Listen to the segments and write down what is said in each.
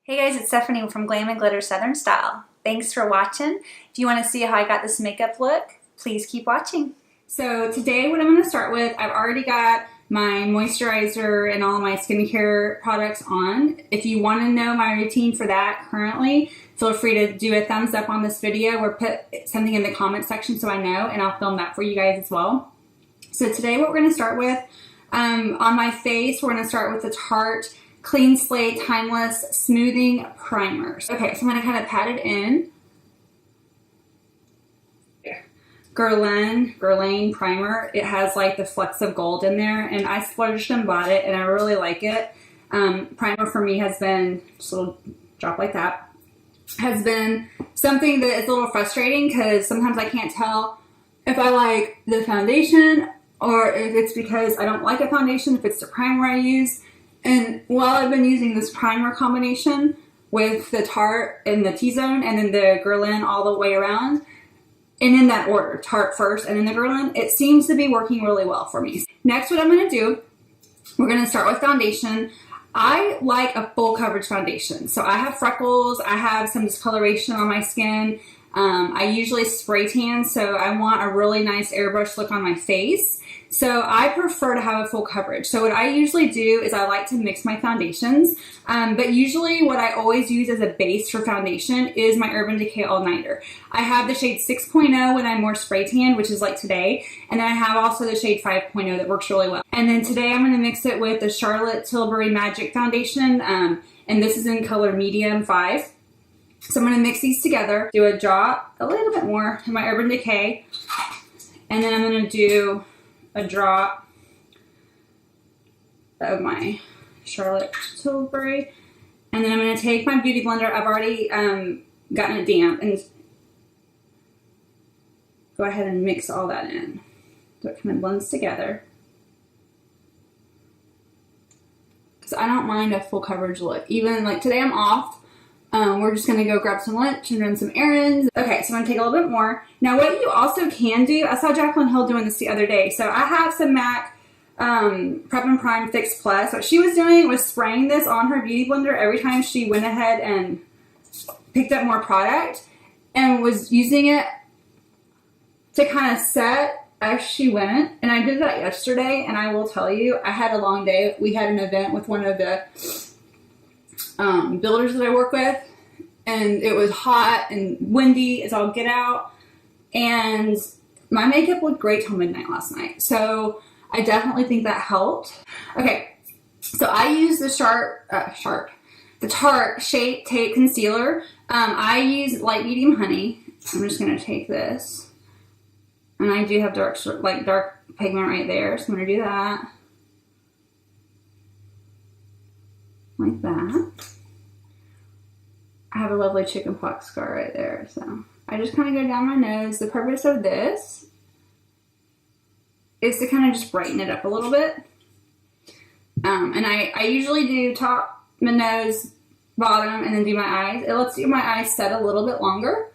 Hey guys, it's Stephanie from Glam and Glitter Southern Style. Thanks for watching. If you want to see how I got this makeup look, please keep watching. So today what I'm going to start with, I've already got my moisturizer and all my skincare products on. If you want to know my routine for that currently, feel free to do a thumbs up on this video or put something in the comment section so I know, and I'll film that for you guys as well. So today what we're going to start with, on my face, we're going to start with the Tarte Clean Slate Timeless Smoothing Primers. Okay, so I'm going to kind of pat it in. Guerlain primer. It has like the flecks of gold in there, and I splurged and bought it, and I really like it. Primer for me has been just a little drop like that. Has been something that is a little frustrating because sometimes I can't tell if I like the foundation or if it's because I don't like a foundation, if it's the primer I use. And while I've been using this primer combination with the Tarte and the T-Zone and then the Guerlain all the way around, and in that order, Tarte first and then the Guerlain, it seems to be working really well for me. Next, what I'm going to do, we're going to start with foundation. I like a full coverage foundation. So I have freckles, I have some discoloration on my skin. I usually spray tan, so I want a really nice airbrush look on my face. So I prefer to have a full coverage. So what I usually do is I like to mix my foundations, but usually what I always use as a base for foundation is my Urban Decay All Nighter. I have the shade 6.0 when I'm more spray tan, which is like today, and then I have also the shade 5.0 that works really well. And then today I'm going to mix it with the Charlotte Tilbury Magic Foundation, and this is in color medium 5. So I'm going to mix these together, do a drop, a little bit more in my Urban Decay, and then I'm going to do a drop of my Charlotte Tilbury, and then I'm going to take my beauty blender. I've already gotten it damp, and go ahead and mix all that in so it kind of blends together. Because I don't mind a full coverage look. Even like today I'm off. We're just going to go grab some lunch and run some errands. Okay, so I'm going to take a little bit more. Now what you also can do, I saw Jaclyn Hill doing this the other day. So I have some MAC Prep and Prime Fix Plus. What she was doing was spraying this on her beauty blender every time she went ahead and picked up more product, and was using it to kind of set as she went. And I did that yesterday, and I will tell you, I had a long day. We had an event with one of the builders that I work with, and it was hot and windy as all get out, and my makeup looked great till midnight last night, so I definitely think that helped. Okay, so I use the the Tarte Shape Tape Concealer. I use light medium honey. I'm just going to take this, and I do have dark pigment right there, so I'm going to do that. Like that. I have a lovely chickenpox scar right there, so I just kind of go down my nose. The purpose of this is to kind of just brighten it up a little bit. And I usually do top, my nose, bottom, and then do my eyes. It lets my eyes set a little bit longer.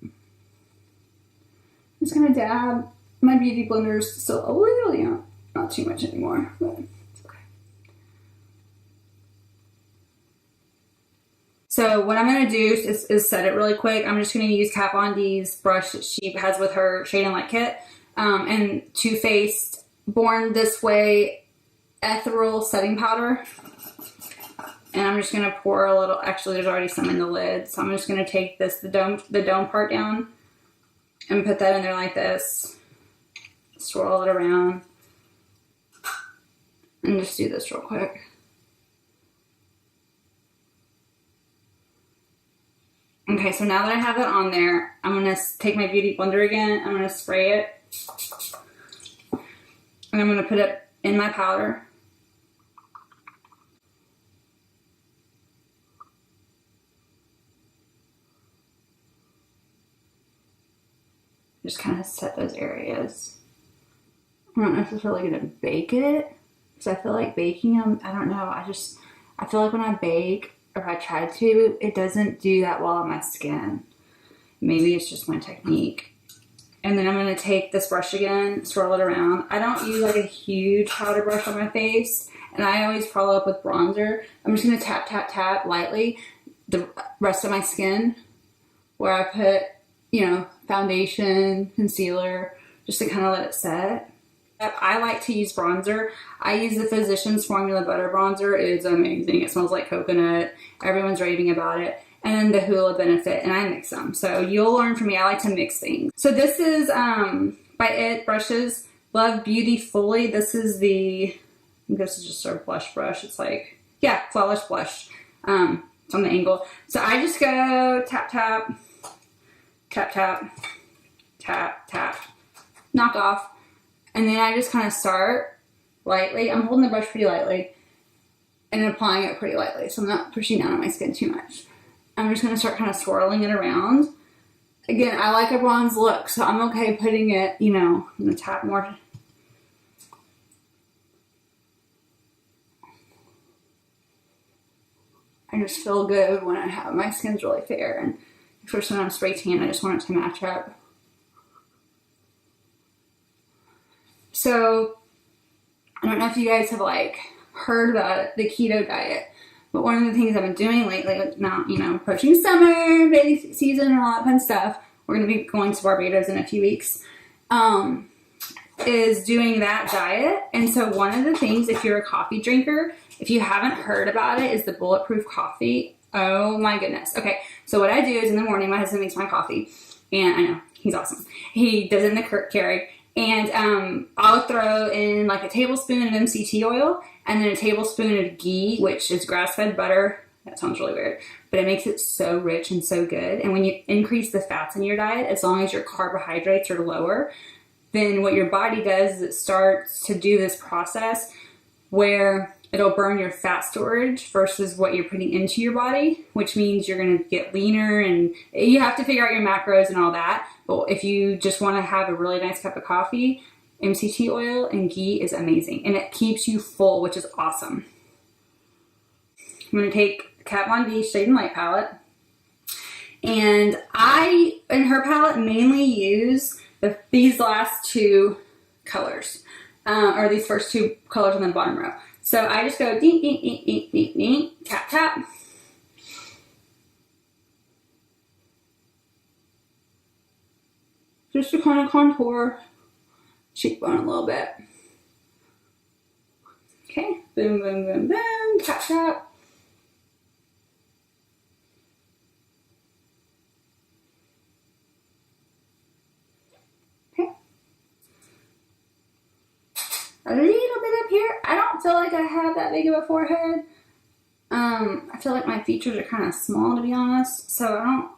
I'm just going to dab my beauty blenders still a little, not too much anymore, but it's okay. So what I'm going to do is set it really quick. I'm just going to use Kat Von D's brush that she has with her Shade and Light kit, and Too Faced Born This Way Ethereal setting powder. And I'm just going to pour a little, actually there's already some in the lid, so I'm just going to take this, the dome part down, and put that in there like this. Swirl it around, and just do this real quick. Okay, so now that I have that on there, I'm going to take my beauty blender again. I'm going to spray it, and I'm going to put it in my powder. Just kind of set those areas. I don't know if it's really going to bake it, because I feel like baking them, I don't know, I feel like when I bake, or if I try to, it doesn't do that well on my skin. Maybe it's just my technique. And then I'm going to take this brush again, swirl it around. I don't use like a huge powder brush on my face, And I always follow up with bronzer. I'm just going to tap, tap, tap lightly the rest of my skin where I put, you know, foundation, concealer, just to kind of let it set. I like to use bronzer. I use the Physicians Formula Butter Bronzer. It's amazing. It smells like coconut. Everyone's raving about it. And then the Hoola Benefit, and I mix them. So you'll learn from me. I like to mix things. So this is by It Brushes Love Beauty Fully. This is the, this is just our blush brush. It's like, yeah, Flawless Blush. It's on the angle. So I just go tap, tap, tap, tap, tap, tap, knock off. And then I just kind of start lightly. I'm holding the brush pretty lightly and applying it pretty lightly. So I'm not pushing down on my skin too much. I'm just going to start kind of swirling it around. Again, I like a bronze look, so I'm okay putting it, you know, I'm going to tap more. I just feel good when I have, my skin's really fair. And especially when I'm spray tan, I just want it to match up. So, I don't know if you guys have like heard about the keto diet, but one of the things I've been doing lately, now, you know, approaching summer, bathing season, and all that fun stuff, we're going to be going to Barbados in a few weeks, is doing that diet. And so one of the things, if you're a coffee drinker, if you haven't heard about it, is the Bulletproof coffee. Oh my goodness. Okay, so what I do is in the morning, my husband makes my coffee, and I know, he's awesome. He does it in the Keurig. And I'll throw in like a tablespoon of MCT oil and then a tablespoon of ghee, which is grass-fed butter. That sounds really weird, but it makes it so rich and so good. And when you increase the fats in your diet, as long as your carbohydrates are lower, then what your body does is it starts to do this process where it'll burn your fat storage versus what you're putting into your body, which means you're going to get leaner, and you have to figure out your macros and all that. But if you just want to have a really nice cup of coffee, MCT oil and ghee is amazing, and it keeps you full, which is awesome. I'm going to take Kat Von D Shade and Light palette, and I, in her palette, mainly use these last two colors, or these first two colors on the bottom row. So I just go ding, ding, ding, ding, ding, ding, tap, tap. Just to kind of contour cheekbone a little bit. Okay, boom, boom, boom, boom, tap, tap. Okay. A little bit up here. I don't feel like I have that big of a forehead. I feel like my features are kind of small, to be honest, so I don't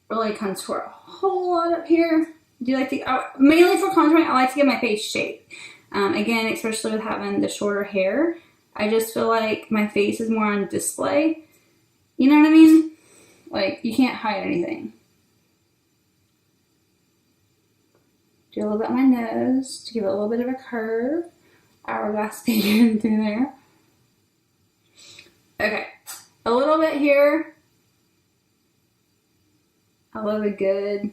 really contour a whole lot up here. Do you like to, mainly for contouring, I like to get my face shape. Again, especially with having the shorter hair, I just feel like my face is more on display. You know what I mean? Like, you can't hide anything. Do a little bit on my nose to give it a little bit of a curve. Hourglass figure through there. Okay, a little bit here. I love a good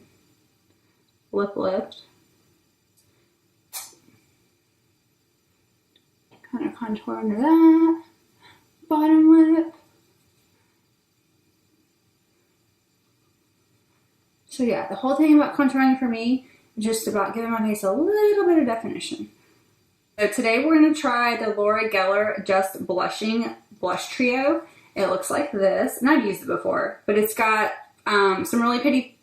lip lift. Kind of contour under that. Bottom lip. So yeah, the whole thing about contouring for me is just about giving my face a little bit of definition. So today we're going to try the Laura Gellar Just Blushing Blush Trio. It looks like this, and I've used it before, but it's got some really pretty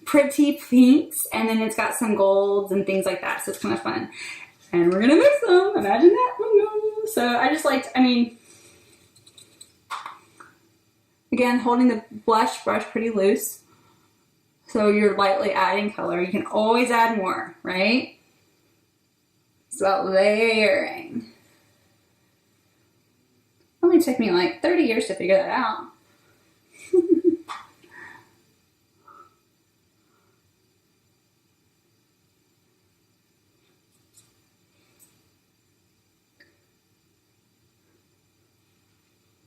pinks, and then it's got some golds and things like that, so it's kind of fun. And we're gonna mix them, imagine that. So I just liked, again, holding the blush brush pretty loose, so you're lightly adding color. You can always add more, right? It's about layering. It only took me like 30 years to figure that out.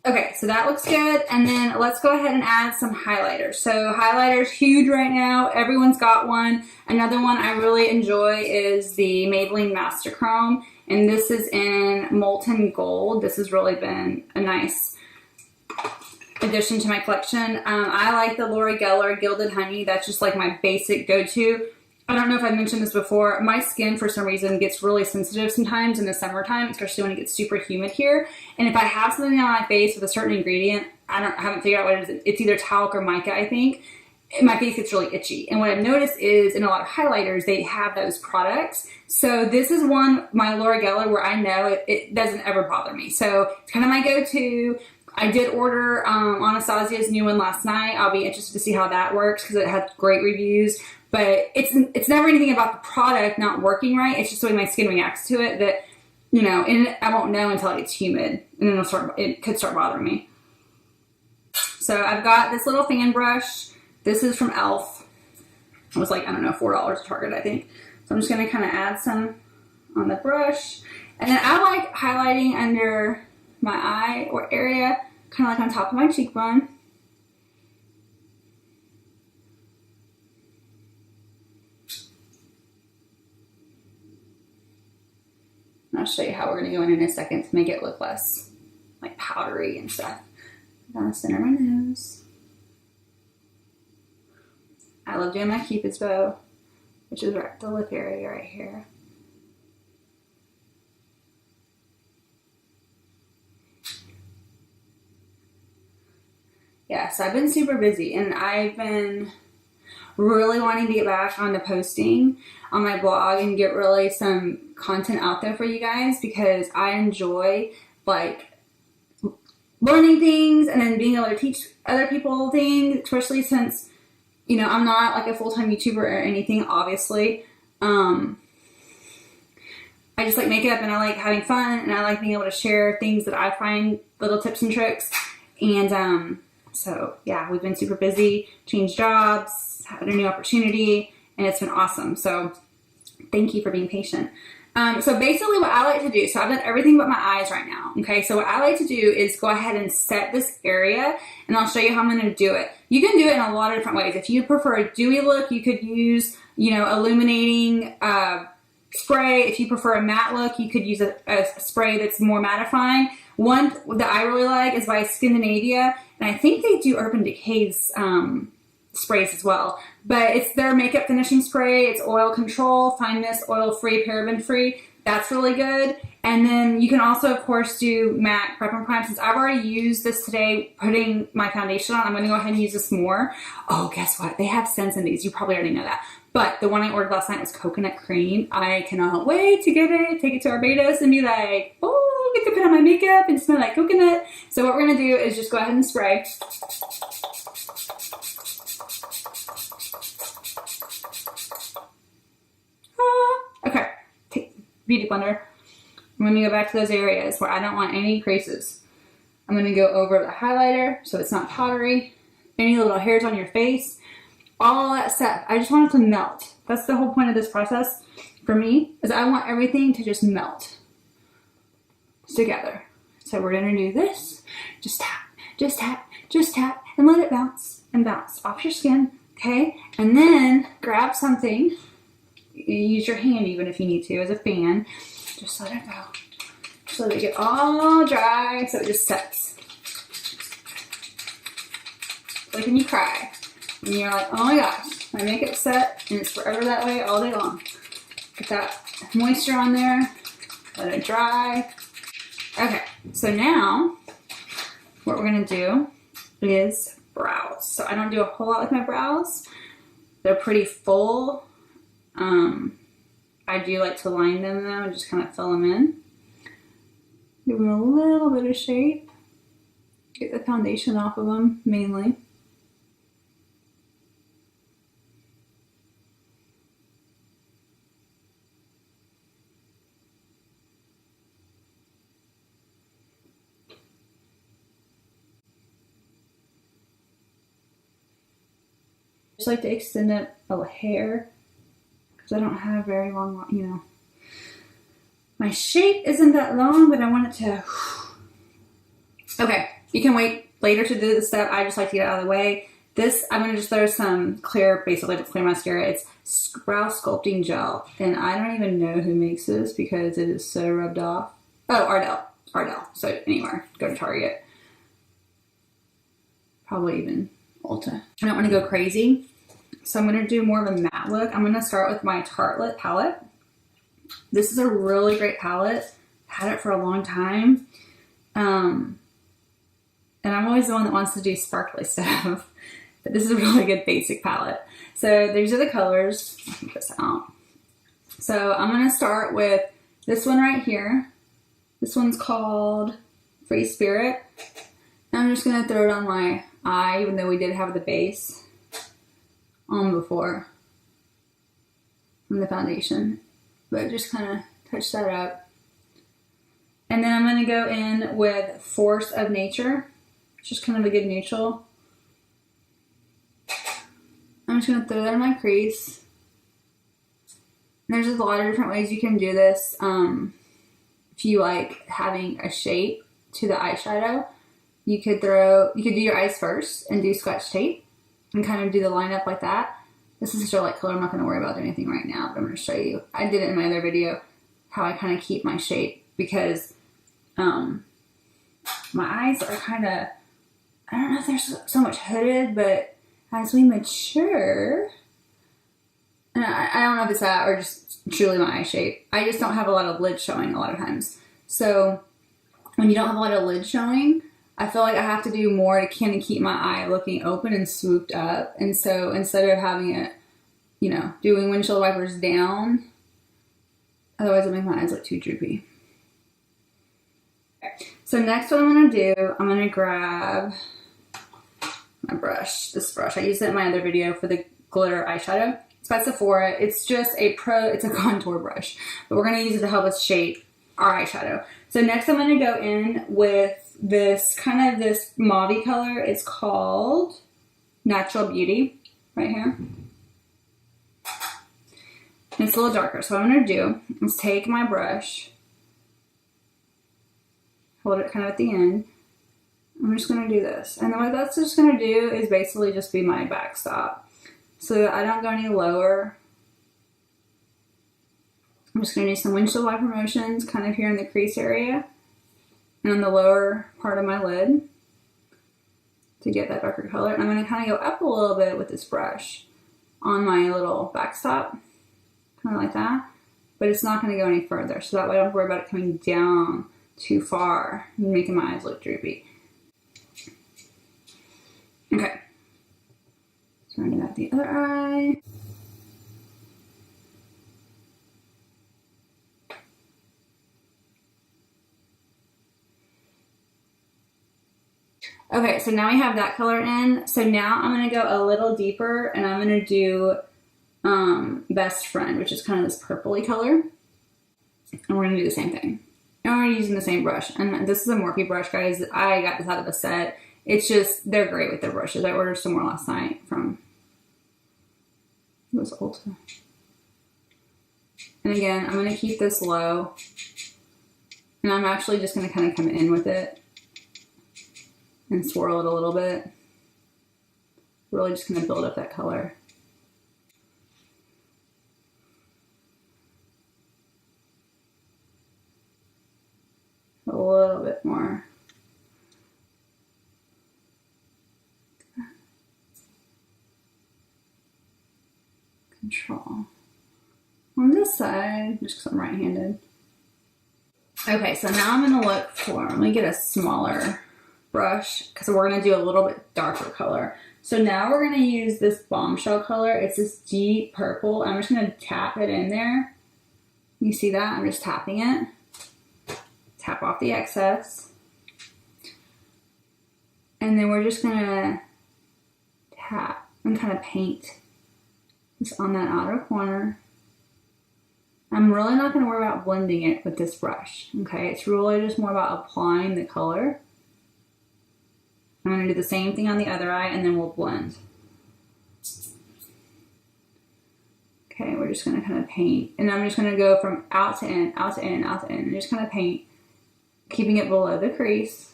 Okay, so that looks good, and then let's go ahead and add some highlighters. So highlighters, huge right now. Everyone's got one. Another one I really enjoy is the Maybelline Master Chrome, and this is in Molten Gold. This has really been a nice addition to my collection. I like the Laura Geller Gilded Honey. That's just like my basic go-to. I don't know if I mentioned this before. My skin, for some reason, gets really sensitive sometimes in the summertime, especially when it gets super humid here. And if I have something on my face with a certain ingredient, I haven't figured out what it is. It's either talc or mica, I think. My face gets really itchy. And what I've noticed is in a lot of highlighters, they have those products. So this is one, my Laura Geller, where I know it doesn't ever bother me. So it's kind of my go-to. I did order Anastasia's new one last night. I'll be interested to see how that works because it had great reviews. But it's never anything about the product not working right. It's just the way my skin reacts to it that, you know, and I won't know until it gets humid. And then it could start bothering me. So I've got this little fan brush. This is from e.l.f. It was like, I don't know, $4 at Target, I think. So I'm just going to kind of add some on the brush. And then I like highlighting under my eye or area, kind of like on top of my cheekbone. I'll show you how we're going to go in a second to make it look less like powdery and stuff. Down the center of my nose. I love doing my Cupid's bow, which is right the lip area right here. Yeah, so I've been super busy and I've been really wanting to get back on the posting on my blog and get really some content out there for you guys because I enjoy like learning things and then being able to teach other people things, especially since, you know, I'm not like a full-time YouTuber or anything, obviously. I just like makeup and I like having fun and I like being able to share things that I find, little tips and tricks. And so yeah, we've been super busy, changed jobs, had a new opportunity, and it's been awesome. So thank you for being patient. So basically what I like to do, so I've done everything but my eyes right now, okay? So what I like to do is go ahead and set this area, and I'll show you how I'm gonna do it. You can do it in a lot of different ways. If you prefer a dewy look, you could use, you know, illuminating spray. If you prefer a matte look, you could use a spray that's more mattifying. One that I really like is by Scandinavia, and I think they do Urban Decay's sprays as well. But it's their makeup finishing spray. It's oil control, fineness, oil-free, paraben-free. That's really good. And then you can also, of course, do MAC Prep and Prime. Since I've already used this today putting my foundation on, I'm going to go ahead and use this more. Oh, guess what? They have scents in these. You probably already know that. But the one I ordered last night was coconut cream. I cannot wait to get it, take it to Barbados, and be like, oh, get to put on my makeup and smell like coconut. So what we're going to do is just go ahead and spray. Okay, take Beauty Blender. I'm going to go back to those areas where I don't want any creases. I'm going to go over the highlighter so it's not powdery. Any little hairs on your face. All that stuff. I just want it to melt. That's the whole point of this process for me, is I want everything to just melt together. So we're going to do this. Just tap, just tap, just tap, and let it bounce and bounce off your skin, okay? And then grab something. Use your hand even if you need to as a fan. Just let it go. Just let it get all dry so it just sets. Like when you cry and you're like, oh my gosh, my makeup set and it's forever that way all day long. Get that moisture on there. Let it dry. Okay, so now what we're gonna do is brows. So I don't do a whole lot with my brows. They're pretty full. I do like to line them though and just kind of fill them in. Give them a little bit of shape. Get the foundation off of them mainly. I just like to extend it a hair. I don't have very long, you know. My shape isn't that long, but I want it to. Okay, you can wait later to do this step. I just like to get it out of the way. This, I'm going to just throw some clear, basically clear mascara. It's Brow Sculpting Gel. And I don't even know who makes this because it is so rubbed off. Oh, Ardell. Ardell. So anywhere, go to Target. Probably even Ulta. I don't want to go crazy. So I'm going to do more of a matte look. I'm going to start with my Tartelette palette. This is a really great palette. Had it for a long time. And I'm always the one that wants to do sparkly stuff. But this is a really good basic palette. So these are the colors. I'll keep this out. So I'm going to start with this one right here. This one's called Free Spirit. And I'm just going to throw it on my eye, even though we did have the base on before from the foundation. But just kind of touch that up. And then I'm going to go in with Force of Nature. It's just kind of a good neutral. I'm just going to throw that in my crease. And there's just a lot of different ways you can do this. If you like having a shape to the eyeshadow, you could do your eyes first and do scotch tape and kind of do the line up like that. This is such a light color, I'm not going to worry about doing anything right now, but I'm going to show you. I did it in my other video, how I kind of keep my shape because my eyes are kind of, I don't know if they're so much hooded, but as we mature, and I don't know if it's that or just truly my eye shape. I just don't have a lot of lid showing a lot of times. So when you don't have a lot of lid showing, I feel like I have to do more to kind of keep my eye looking open and swooped up. And so instead of having it, you know, doing windshield wipers down, otherwise it'll make my eyes look too droopy. Okay. So next what I'm going to do, I'm going to grab my brush, this brush. I used it in my other video for the glitter eyeshadow. It's by Sephora. It's just it's a contour brush, but we're going to use it to help us shape our eyeshadow. So next I'm going to go in with this mauve color. It's called Natural Beauty right here. And it's a little darker. So what I'm going to do is take my brush, hold it kind of at the end. I'm just going to do this. And then what that's just going to do is basically just be my backstop. So that I don't go any lower. I'm just going to do some windshield wiper motions kind of here in the crease area. And on the lower part of my lid. To get that darker color. And I'm going to kind of go up a little bit with this brush. On my little backstop. Kind of like that. But it's not going to go any further. So that way I don't have to worry about it coming down too far. And making my eyes look droopy. Okay. So I'm going to do that the other eye. Okay, so now we have that color in. So now I'm going to go a little deeper and I'm going to do Best Friend, which is kind of this purpley color. And we're going to do the same thing. And we're using the same brush. And this is a Morphe brush, guys. I got this out of a set. It's just, they're great with their brushes. I ordered some more last night from, it was Ulta. And again, I'm going to keep this low. And I'm actually just going to kind of come in with it. And swirl it a little bit. Really just going to build up that color. A little bit more. Control. On this side, just because I'm right-handed. Okay, so now I'm going to look for, let me get a smaller brush because we're going to do a little bit darker color. So now we're going to use this Bombshell color. It's this deep purple. I'm just going to tap it in there. You see that? I'm just tapping it. Tap off the excess. And then we're just going to tap and kind of paint just on that outer corner. I'm really not going to worry about blending it with this brush. Okay, it's really just more about applying the color. I'm going to do the same thing on the other eye and then we'll blend. Okay, we're just going to kind of paint. And I'm just going to go from out to in, out to in, out to in. And just kind of paint, keeping it below the crease.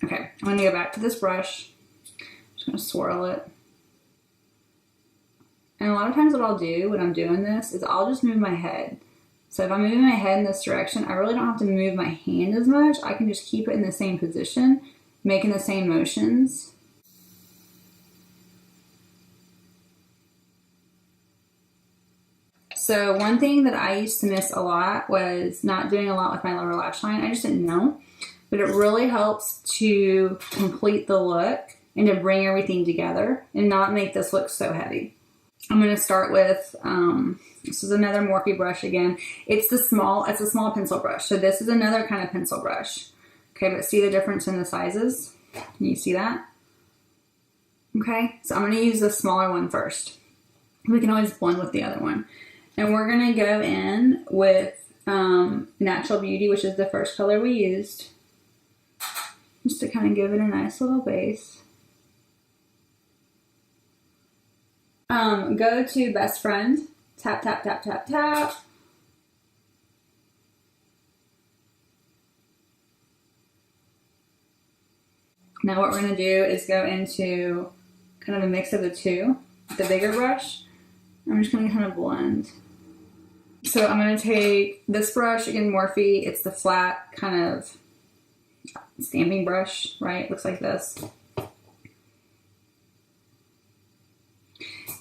Okay, I'm going to go back to this brush. Just going to swirl it. And a lot of times what I'll do when I'm doing this is I'll just move my head. So if I'm moving my head in this direction, I really don't have to move my hand as much. I can just keep it in the same position, making the same motions. So one thing that I used to miss a lot was not doing a lot with my lower lash line. I just didn't know. But it really helps to complete the look and to bring everything together and not make this look so heavy. I'm going to start with, this is another Morphe brush again. It's a small pencil brush. So this is another kind of pencil brush. Okay, but see the difference in the sizes? Can you see that? Okay, so I'm going to use the smaller one first. We can always blend with the other one. And we're going to go in with Natural Beauty, which is the first color we used. Just to kind of give it a nice little base. Go to Best Friend. Tap, tap, tap, tap, tap. Now what we're going to do is go into kind of a mix of the two. The bigger brush. I'm just going to kind of blend. So I'm going to take this brush, again, Morphe. It's the flat kind of stamping brush, right? Looks like this.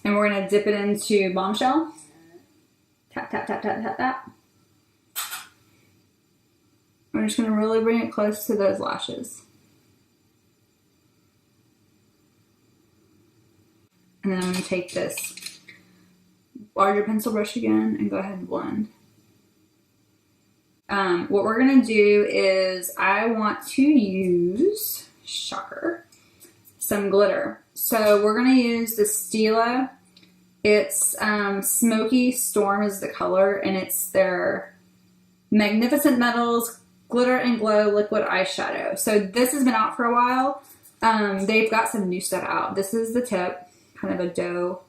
And we're going to dip it into Bombshell. Tap, tap, tap, tap, tap, tap. We're just going to really bring it close to those lashes. And then I'm going to take this larger pencil brush again and go ahead and blend. What we're going to do is I want to use, shocker, some glitter. So we're going to use the Stila. It's Smoky Storm is the color, and it's their Magnificent Metals Glitter and Glow Liquid Eyeshadow. So this has been out for a while. They've got some new stuff out. This is the tip, kind of a doe.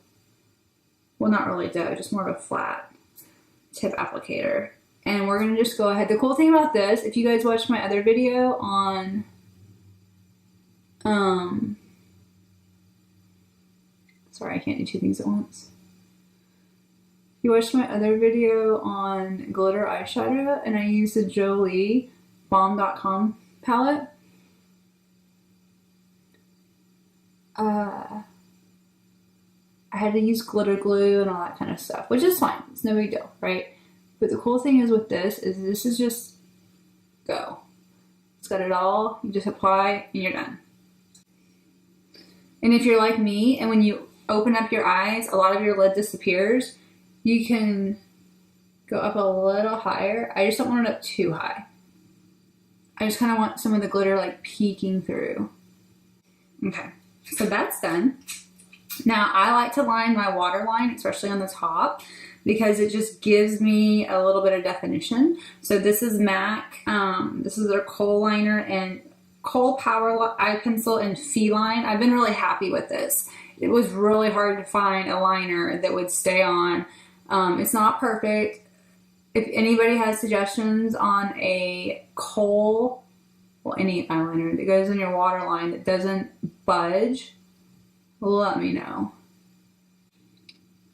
Well, not really doe, just more of a flat tip applicator. And we're going to just go ahead. The cool thing about this, if you guys watched my other video on sorry, I can't do two things at once. If you watched my other video on glitter eyeshadow, and I used the Jolie Bomb.com palette. I had to use glitter glue and all that kind of stuff, which is fine. It's no big deal, right? But the cool thing is with this is just go. It's got it all. You just apply and you're done. And if you're like me, and when you open up your eyes, a lot of your lid disappears, you can go up a little higher. I just don't want it up too high. I just kind of want some of the glitter like peeking through. Okay, so that's done. Now I like to line my waterline, especially on the top, because it just gives me a little bit of definition. So this is MAC, this is their Kohl liner and Kohl Power Eye Pencil and Feline. I've been really happy with this. It was really hard to find a liner that would stay on. It's not perfect. If anybody has suggestions on a Kohl, well, any eyeliner that goes in your waterline that doesn't budge, let me know.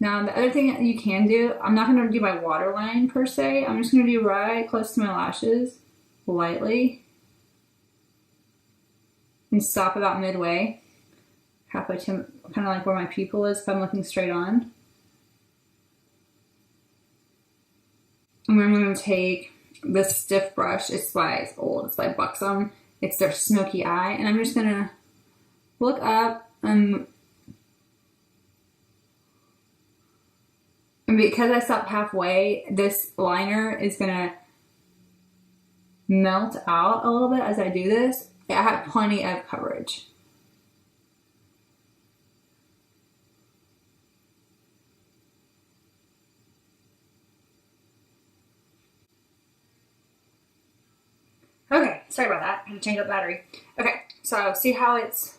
Now, the other thing that you can do, I'm not going to do my waterline per se. I'm just going to do right close to my lashes, lightly. And stop about midway. Halfway to kind of like where my pupil is if I'm looking straight on. And then I'm going to take this stiff brush. It's old. It's by Buxom. It's their Smoky Eye. And I'm just going to look up and because I stopped halfway, this liner is going to melt out a little bit as I do this. I have plenty of coverage. Okay, sorry about that. I had to change up the battery. Okay, so see how it's...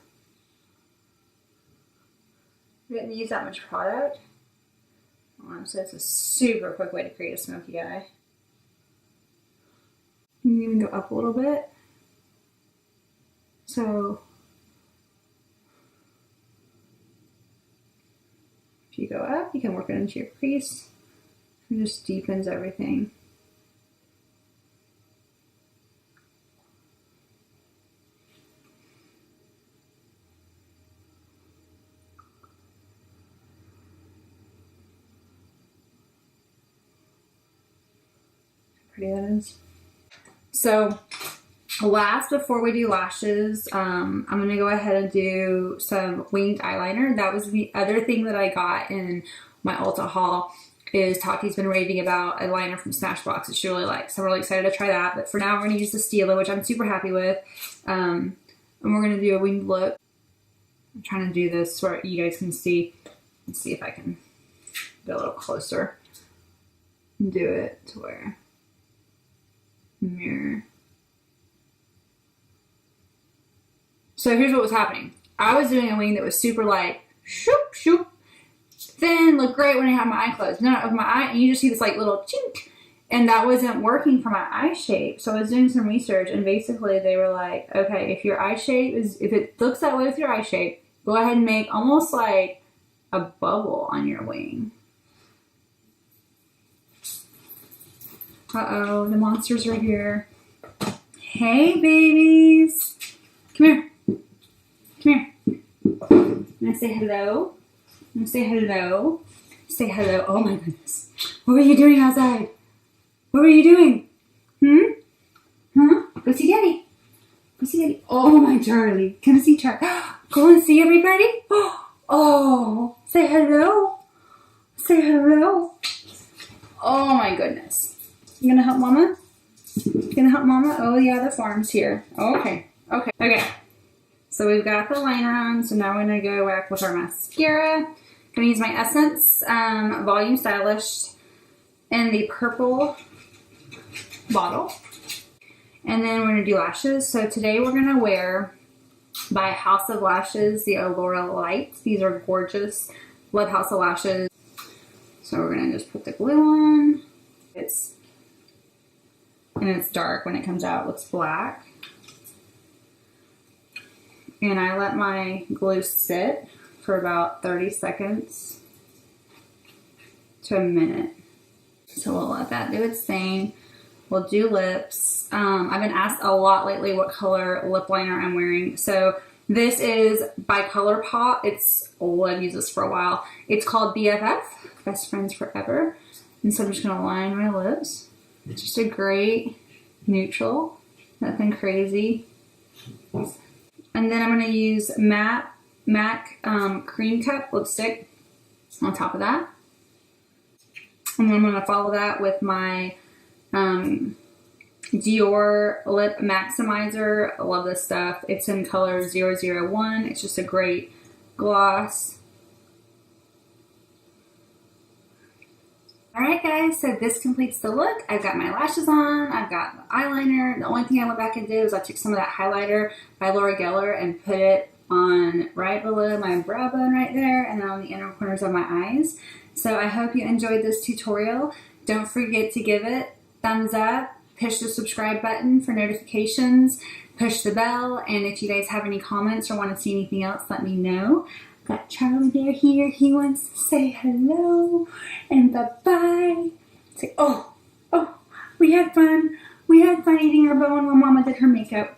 I didn't use that much product. So it's a super quick way to create a smoky eye. You can even go up a little bit. So if you go up, you can work it into your crease. It just deepens everything. Pretty that is. So last, before we do lashes, I'm gonna go ahead and do some winged eyeliner. That was the other thing that I got in my Ulta haul. Is Taki's been raving about a liner from Smashbox that she really likes. So I'm really excited to try that. But for now, we're gonna use the Stila, which I'm super happy with. And we're gonna do a winged look. I'm trying to do this so you guys can see. Let's see if I can get a little closer and do it to where mirror. So here's what was happening. I was doing a wing that was super like shoop shoop, thin, looked great when I had my eye closed. No, with my eye, and you just see this like little chink, and that wasn't working for my eye shape. So I was doing some research, and basically they were like, okay, if your eye shape is, if it looks that way with your eye shape, go ahead and make almost like a bubble on your wing. Uh-oh, the monsters are here. Hey, babies. Come here. Come here. I'm gonna say hello. I'm gonna say hello. Say hello. Oh my goodness. What were you doing outside? What were you doing? Go see Daddy. Go see Daddy. Oh my Charlie. Come see Charlie. Go and see everybody. Oh, say hello. Say hello. Oh my goodness. You gonna help Mama? You gonna help Mama? Oh yeah, the farm's here. Okay. Okay. Okay. So we've got the liner on. So now we're gonna go back with our mascara. Gonna use my Essence Volume Stylish in the purple bottle. And then we're gonna do lashes. So today we're gonna wear by House of Lashes the Allura Lights. These are gorgeous. Love House of Lashes. So we're gonna just put the glue on. It's dark when it comes out. It looks black. And I let my glue sit for about 30 seconds to a minute. So we'll let that do its thing. We'll do lips. I've been asked a lot lately what color lip liner I'm wearing. So this is by ColourPop. It's old. I've used this for a while. It's called BFF, Best Friends Forever. And so I'm just gonna line my lips. It's just a great neutral, nothing crazy. And then I'm gonna use MAC Cream Cup lipstick on top of that. And then I'm gonna follow that with my Dior Lip Maximizer. I love this stuff. It's in color 001. It's just a great gloss. Alright guys, so this completes the look. I've got my lashes on, I've got the eyeliner. The only thing I went back and did was I took some of that highlighter by Laura Gellar and put it on right below my brow bone right there and then on the inner corners of my eyes. So I hope you enjoyed this tutorial. Don't forget to give it thumbs up, push the subscribe button for notifications, push the bell, and if you guys have any comments or want to see anything else, let me know. Got Charlie Bear here. He wants to say hello and bye-bye. Say, oh, we had fun. We had fun eating our bone while Mama did her makeup.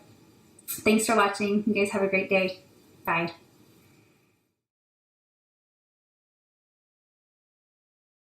Thanks for watching. You guys have a great day. Bye.